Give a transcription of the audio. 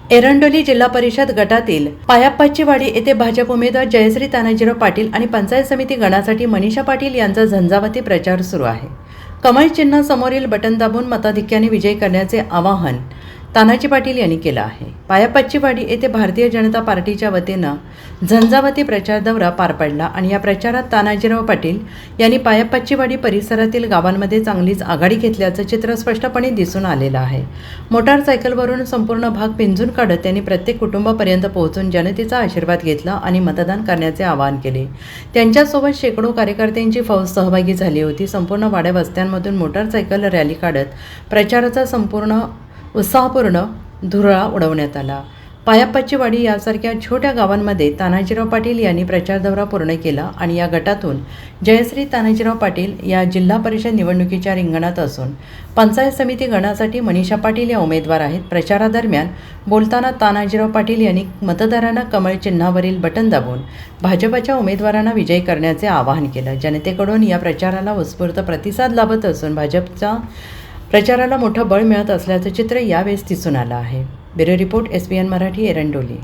एरंडोली जिल्हा परिषद गटातील पायाप्पाचीवाडी येथे भाजप उमेदवार जयश्री तानाजीराव पाटील आणि पंचायत समिती गणासाठी मनीषा पाटील यांचा झंझावाती प्रचार सुरू आहे। कमळ चिन्ह समोरील बटन दाबून मताधिक्याने विजय करण्याचे आवाहन तानाजी पाटील यांनी केलं आहे। पायाप्पाचीवाडी येथे भारतीय जनता पार्टीच्या वतीनं झंझावाती प्रचार दौरा पार पडला आणि या प्रचारात तानाजीराव पाटील यांनी पायाप्पाचीवाडी परिसरातील गावांमध्ये चांगलीच आघाडी घेतल्याचं चित्र स्पष्टपणे दिसून आलेलं आहे। मोटारसायकलवरून संपूर्ण भाग पिंजून काढत त्यांनी प्रत्येक कुटुंबापर्यंत पोहोचून जनतेचा आशीर्वाद घेतला आणि मतदान करण्याचे आवाहन केले। त्यांच्यासोबत शेकडो कार्यकर्त्यांची फौज सहभागी झाली होती। संपूर्ण वाड्या वस्त्यांमधून मोटारसायकल रॅली काढत प्रचाराचा संपूर्ण उत्साहपूर्ण धुरळा उडवण्यात आला। पायाप्पाचीवाडी यासारख्या छोट्या गावांमध्ये तानाजीराव पाटील यांनी प्रचार दौरा पूर्ण केला आणि या गटातून जयश्री तानाजीराव पाटील या जिल्हा परिषद निवडणुकीच्या रिंगणात असून पंचायत समिती गणासाठी मनीषा पाटील या उमेदवार आहेत। प्रचारादरम्यान बोलताना तानाजीराव पाटील यांनी मतदारांना कमळ चिन्हावरील बटन दाबून भाजपच्या उमेदवारांना विजयी करण्याचे आवाहन केलं। जनतेकडून या प्रचाराला उत्स्फूर्त प्रतिसाद लाभत असून भाजपच्या प्रचाराला मोठं बळ मिळत असल्याचं चित्र यावेळेस दिसून आलं आहे। Bureau report SBN Marathi Erandoli.